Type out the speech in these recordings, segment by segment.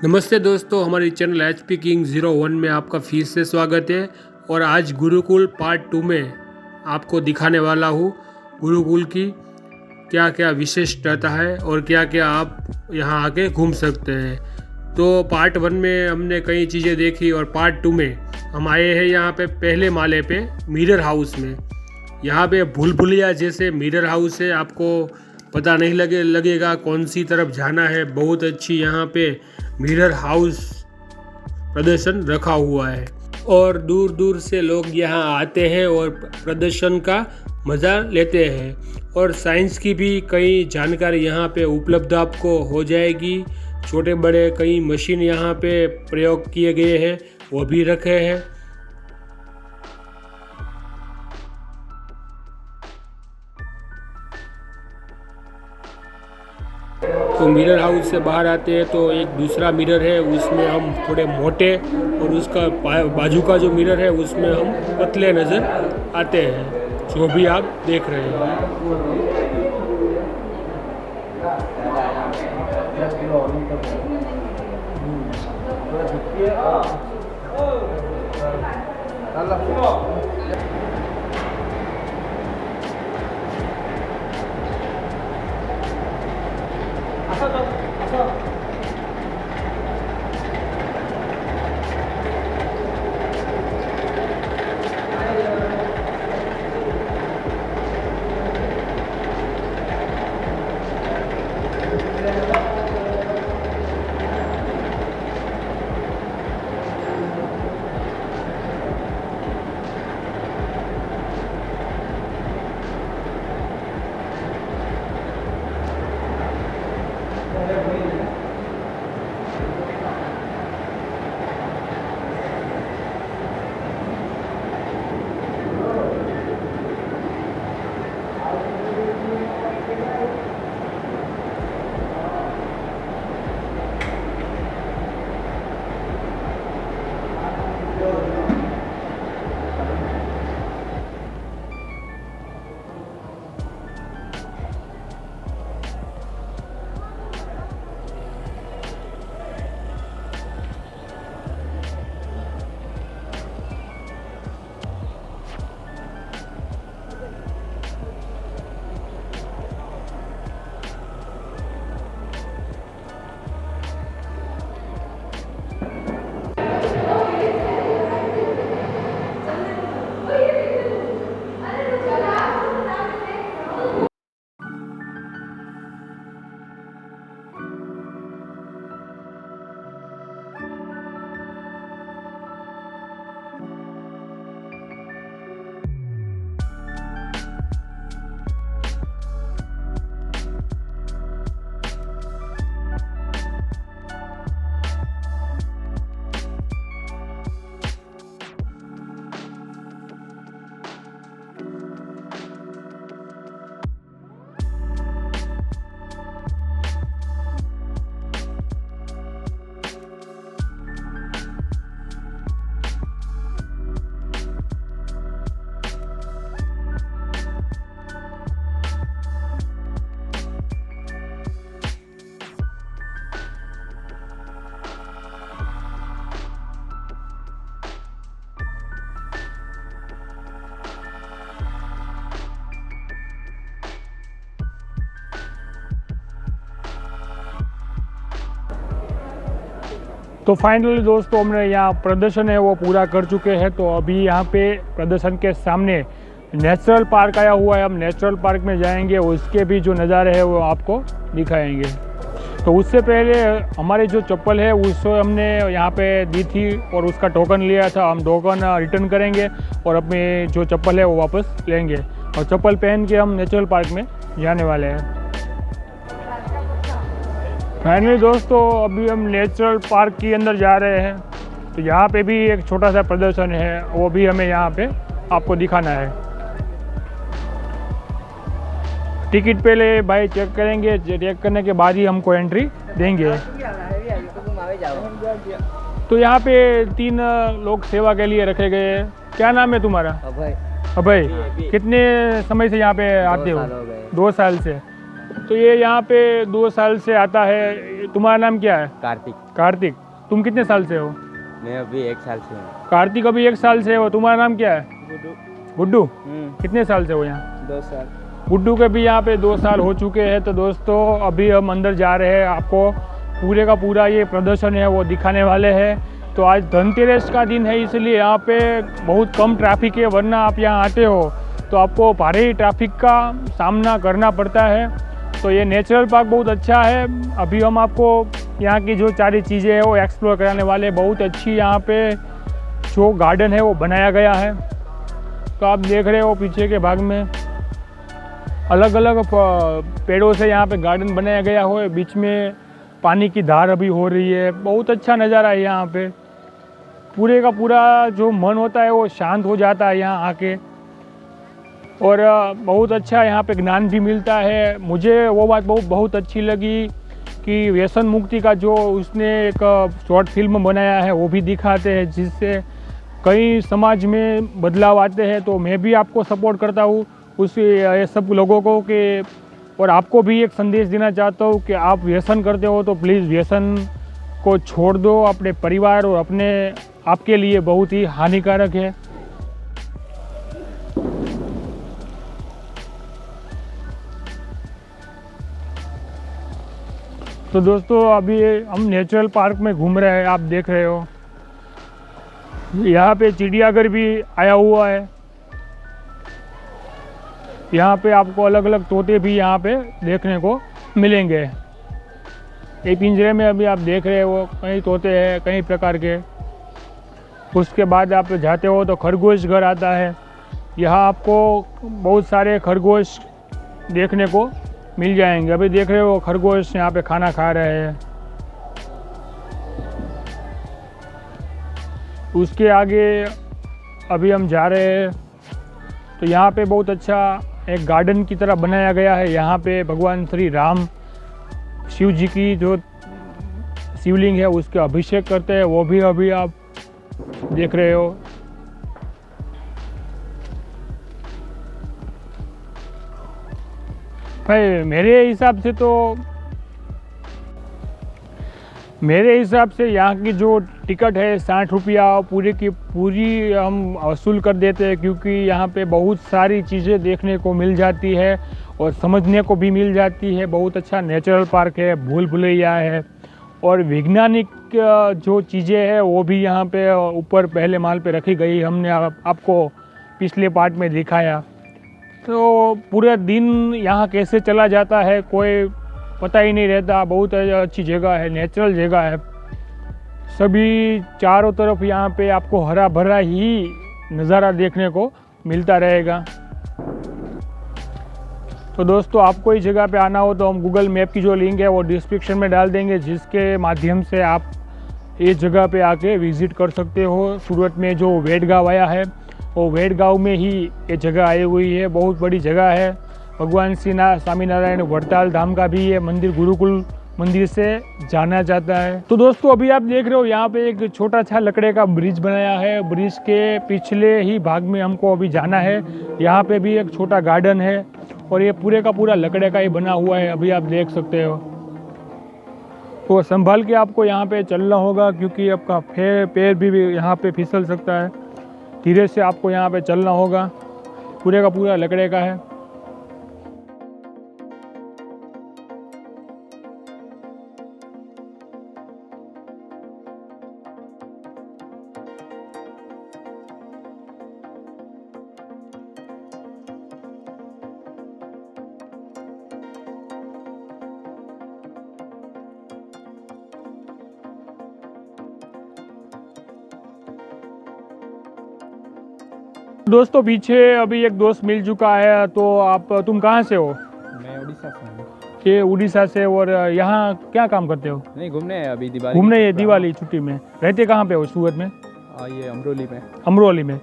नमस्ते दोस्तों, हमारी चैनल HP किंग 01 में आपका फिर से स्वागत है। और आज गुरुकुल पार्ट 2 में आपको दिखाने वाला हूँ गुरुकुल की क्या क्या विशेषता है और क्या क्या आप यहाँ आके घूम सकते हैं। तो पार्ट 1 में हमने कई चीज़ें देखी और पार्ट 2 में हम आए हैं यहाँ पे पहले माले पे मिरर हाउस में। यहाँ पे भूल भुलैया जैसे मिरर हाउस है, आपको पता नहीं लगेगा कौन सी तरफ जाना है। बहुत अच्छी यहाँ पे मिरर हाउस प्रदर्शन रखा हुआ है और दूर दूर से लोग यहाँ आते हैं और प्रदर्शन का मज़ा लेते हैं। और साइंस की भी कई जानकारी यहाँ पे उपलब्ध आपको हो जाएगी। छोटे बड़े कई मशीन यहाँ पे प्रयोग किए गए हैं, वो भी रखे हैं। तो मिरर हाउस से बाहर आते हैं तो एक दूसरा मिरर है, उसमें हम थोड़े मोटे और उसका बाजू का जो मिरर है उसमें हम पतले नज़र आते हैं, जो भी आप देख रहे हैं। तो फाइनली दोस्तों हमने यहाँ प्रदर्शन है वो पूरा कर चुके हैं। तो अभी यहाँ पे प्रदर्शन के सामने नेचुरल पार्क आया हुआ है। हम नेचुरल पार्क में जाएंगे, उसके भी जो नज़ारे हैं वो आपको दिखाएंगे। तो उससे पहले हमारी जो चप्पल है उसको हमने यहाँ पे दी थी और उसका टोकन लिया था। हम टोकन रिटर्न करेंगे और अपनी जो चप्पल है वो वापस लेंगे और चप्पल पहन के हम नेचुरल पार्क में जाने वाले हैं। फाइनली दोस्तों अभी हम नेचुरल पार्क के अंदर जा रहे हैं। तो यहाँ पे भी एक छोटा सा प्रदर्शन है, वो भी हमें यहाँ पे आपको दिखाना है। टिकट पहले भाई चेक करेंगे, चेक करने के बाद ही हमको एंट्री देंगे। तो यहाँ पे 3 लोग सेवा के लिए रखे गए हैं। क्या नाम है तुम्हारा? अभय। कितने समय से यहाँ पे आते हो? 2 साल से। तो ये यहाँ पे 2 साल से आता है। तुम्हारा नाम क्या है? कार्तिक। कार्तिक। तुम कितने साल से हो? मैं अभी 1 साल से हूँ। कार्तिक अभी 1 साल से हो। तुम्हारा नाम क्या है? गुड्डू। गुड्डू। कितने साल से हो यहाँ? 2 साल। गुड्डू के भी यहाँ पे 2 साल हो चुके हैं। तो दोस्तों अभी हम अंदर जा रहे हैं, आपको पूरे का पूरा ये प्रदर्शन है वो दिखाने वाले हैं। तो आज धनतेरस का दिन है, इसलिए यहाँ पे बहुत कम ट्रैफिक है, वरना आप यहाँ आते हो तो आपको भारी ट्रैफिक का सामना करना पड़ता है। तो ये नेचुरल पार्क बहुत अच्छा है। अभी हम आपको यहाँ की जो सारी चीज़ें हैं वो एक्सप्लोर कराने वाले हैं। बहुत अच्छी यहाँ पे जो गार्डन है वो बनाया गया है। तो आप देख रहे हो पीछे के भाग में अलग अलग पेड़ों से यहाँ पे गार्डन बनाया गया हो, बीच में पानी की धार अभी हो रही है। बहुत अच्छा नज़ारा है यहाँ पे। पूरे का पूरा जो मन होता है वो शांत हो जाता है यहाँ आके, और बहुत अच्छा यहाँ पे ज्ञान भी मिलता है। मुझे वो बात बहुत अच्छी लगी कि व्यसन मुक्ति का जो उसने एक शॉर्ट फिल्म बनाया है वो भी दिखाते हैं, जिससे कई समाज में बदलाव आते हैं। तो मैं भी आपको सपोर्ट करता हूँ उस ये सब लोगों को कि, और आपको भी एक संदेश देना चाहता हूँ कि आप व्यसन करते हो तो प्लीज़ व्यसन को छोड़ दो। अपने परिवार और अपने आपके लिए बहुत ही हानिकारक है। तो दोस्तों अभी हम नेचुरल पार्क में घूम रहे हैं, आप देख रहे हो। यहाँ पे चिड़ियाघर भी आया हुआ है। यहाँ पे आपको अलग अलग तोते भी यहाँ पे देखने को मिलेंगे। एक पिंजरे में अभी आप देख रहे हो कई तोते हैं कई प्रकार के। उसके बाद आप जाते हो तो खरगोश घर आता है। यहाँ आपको बहुत सारे खरगोश देखने को मिल जाएंगे। अभी देख रहे हो खरगोश यहाँ पे खाना खा रहे हैं। उसके आगे अभी हम जा रहे हैं तो यहाँ पे बहुत अच्छा एक गार्डन की तरह बनाया गया है। यहाँ पे भगवान श्री राम शिव जी की जो शिवलिंग है उसके अभिषेक करते हैं, वो भी अभी आप देख रहे हो। भाई मेरे हिसाब से यहाँ की जो टिकट है 60 रुपया पूरी की पूरी हम वसूल कर देते हैं, क्योंकि यहाँ पे बहुत सारी चीज़ें देखने को मिल जाती है और समझने को भी मिल जाती है। बहुत अच्छा नेचुरल पार्क है, भूल भुलैया है, और वैज्ञानिक जो चीज़ें हैं वो भी यहाँ पे ऊपर पहले माल पे रखी गई। हमने आपको पिछले पार्ट में दिखाया। तो पूरा दिन यहाँ कैसे चला जाता है कोई पता ही नहीं रहता। बहुत अच्छी जगह है, नेचुरल जगह है। सभी चारों तरफ यहाँ पे आपको हरा भरा ही नज़ारा देखने को मिलता रहेगा। तो दोस्तों आपको इस जगह पे आना हो तो हम गूगल मैप की जो लिंक है वो डिस्क्रिप्शन में डाल देंगे, जिसके माध्यम से आप इस जगह पे आके विज़िट कर सकते हो। सूरत में जो वेड गाँव आया है वो वेड गाँव में ही ये जगह आई हुई है। बहुत बड़ी जगह है। भगवान श्री स्वामीनारायण वड़ताल धाम का भी ये मंदिर गुरुकुल मंदिर से जाना जाता है। तो दोस्तों अभी आप देख रहे हो यहाँ पे एक छोटा सा लकड़े का ब्रिज बनाया है। ब्रिज के पिछले ही भाग में हमको अभी जाना है। यहाँ पे भी एक छोटा गार्डन है और ये पूरे का पूरा लकड़े का ही बना हुआ है, अभी आप देख सकते हो। तो संभाल के आपको यहाँ पे चलना होगा, क्योंकि आपका पैर भी यहाँ पे फिसल सकता है। धीरे से आपको यहाँ पे चलना होगा। पूरे का पूरा लकड़े का है। दोस्तों पीछे अभी एक दोस्त मिल चुका है। तो तुम कहाँ से हो? मैं उड़ीसा से हूँ। ये उड़ीसा से। और यहाँ क्या काम करते हो? नहीं, घूमने है अभी दिवाली। घूमने ये दिवाली छुट्टी में। रहते कहाँ पे हो सूरत में? ये अमरोली में। अमरोली में।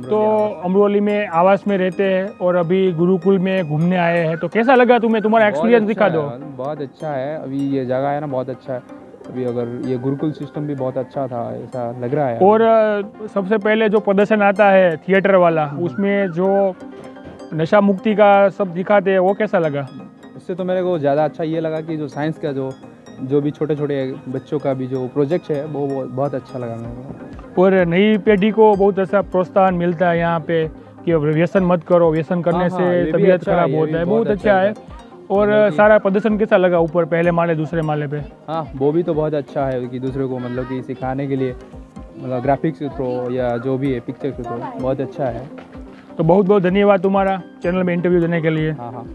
तो अमरोली में आवास में रहते हैं और अभी गुरुकुल में घूमने आए हैं। तो कैसा लगा तुम्हें? तुम्हारा एक्सपीरियंस दिखा दो। बहुत अच्छा है। अभी ये जगह है ना बहुत अच्छा है। अभी अगर ये गुरुकुल सिस्टम भी बहुत अच्छा था ऐसा लग रहा है। और सबसे पहले जो प्रदर्शन आता है थिएटर वाला, उसमें जो नशा मुक्ति का सब दिखाते हैं वो कैसा लगा? उससे तो मेरे को ज़्यादा अच्छा ये लगा कि जो साइंस का जो भी छोटे छोटे बच्चों का भी जो प्रोजेक्ट है वो बहुत अच्छा लगा मेरे को। और नई पीढ़ी को बहुत अच्छा प्रोत्साहन मिलता है यहाँ पे कि अब व्यसन मत करो, व्यसन करने हाँ, से ये भी तबीयत अच्छा है, खराब ये होता भी है, बहुत बहुत अच्छा है। और मतलब कि- सारा प्रदर्शन कैसा लगा ऊपर पहले माले दूसरे माले पे? हाँ, वो भी तो बहुत अच्छा है कि दूसरे को मतलब कि सिखाने के लिए, मतलब ग्राफिक्स के थ्रू या जो भी है पिक्चर के थ्रू बहुत अच्छा है। तो बहुत बहुत धन्यवाद तुम्हारा चैनल में इंटरव्यू देने के लिए। हाँ हाँ।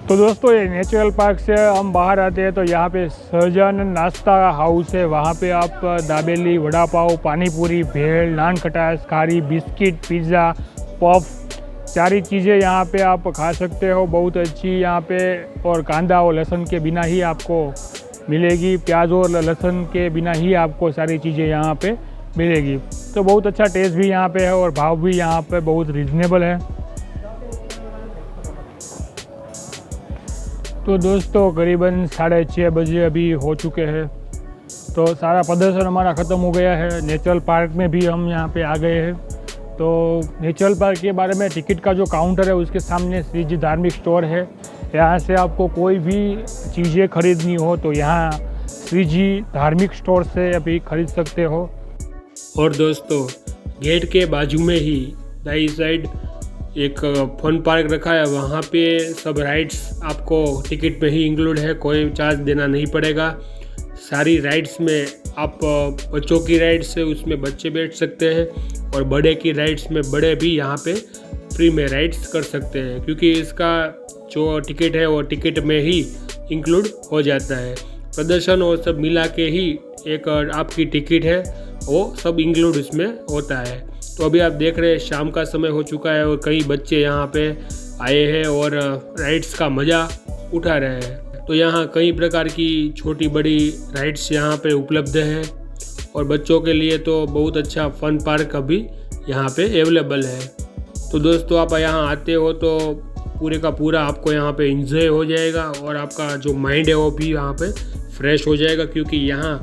तो दोस्तों ये नेचुरल पार्क से हम बाहर आते हैं तो यहाँ पे सहजानंद नाश्ता हाउस है। वहाँ पे आप दाबेली, वड़ा पाव, पानी पूरी, भेल, नान खटास, खारी, बिस्किट, पिज़्ज़ा, पफ, सारी चीज़ें यहाँ पे आप खा सकते हो। बहुत अच्छी यहाँ पे, और कांदा और लहसुन के बिना ही आपको मिलेगी। प्याज और लहसुन के बिना ही आपको सारी चीज़ें यहाँ पे मिलेगी। तो बहुत अच्छा टेस्ट भी यहाँ पे है और भाव भी यहाँ पे बहुत रिजनेबल है। तो दोस्तों करीबन 6:30 बजे अभी हो चुके हैं। तो सारा प्रदर्शन हमारा ख़त्म हो गया है। नेचुरल पार्क में भी हम यहाँ पे आ गए हैं। तो नेचुरल पार्क के बारे में टिकट का जो काउंटर है उसके सामने श्री जी धार्मिक स्टोर है। यहाँ से आपको कोई भी चीज़ें खरीदनी हो तो यहाँ श्री जी धार्मिक स्टोर से अभी खरीद सकते हो। और दोस्तों गेट के बाजू में ही दाई साइड एक फन पार्क रखा है। वहाँ पे सब राइड्स आपको टिकट में ही इंक्लूड है, कोई चार्ज देना नहीं पड़ेगा। सारी राइड्स में आप बच्चों की राइड्स है उसमें बच्चे बैठ सकते हैं और बड़े की राइड्स में बड़े भी यहाँ पे फ्री में राइड्स कर सकते हैं, क्योंकि इसका जो टिकट है वो टिकट में ही इंक्लूड हो जाता है। प्रदर्शन और सब मिला के ही एक आपकी टिकट है वो सब इंक्लूड इसमें होता है। तो अभी आप देख रहे हैं शाम का समय हो चुका है और कई बच्चे यहाँ पे आए हैं और राइड्स का मज़ा उठा रहे हैं। तो यहाँ कई प्रकार की छोटी बड़ी राइड्स यहाँ पे उपलब्ध है और बच्चों के लिए तो बहुत अच्छा फन पार्क अभी यहाँ पे अवेलेबल है। तो दोस्तों आप यहाँ आते हो तो पूरे का पूरा आपको यहाँ पे एंजॉय हो जाएगा और आपका जो माइंड है वो भी यहाँ पे फ्रेश हो जाएगा, क्योंकि यहाँ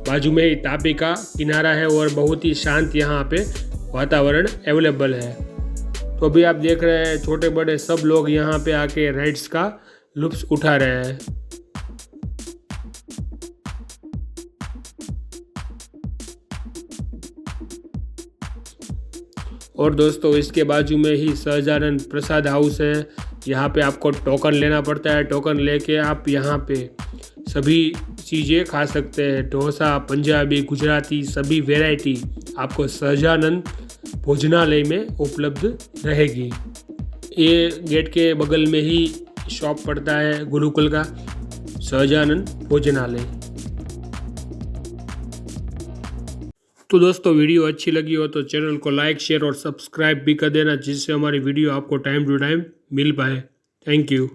बाजू में ही तापी का किनारा है और बहुत ही शांत यहाँ पे वातावरण अवेलेबल है। तो अभी आप देख रहे हैं छोटे बड़े सब लोग यहाँ पे आके राइड्स का लुत्फ उठा रहे हैं। और दोस्तों इसके बाजू में ही सहजानंद प्रसाद हाउस है। यहाँ पे आपको टोकन लेना पड़ता है। टोकन लेके आप यहाँ पे सभी चीज़ें खा सकते हैं। डोसा, पंजाबी, गुजराती सभी वैरायटी आपको सहजानंद भोजनालय में उपलब्ध रहेगी। ये गेट के बगल में ही शॉप पड़ता है गुरुकुल का सहजानंद भोजनालय। तो दोस्तों वीडियो अच्छी लगी हो तो चैनल को लाइक, शेयर और सब्सक्राइब भी कर देना, जिससे हमारी वीडियो आपको टाइम टू टाइम मिल पाए। Thank you.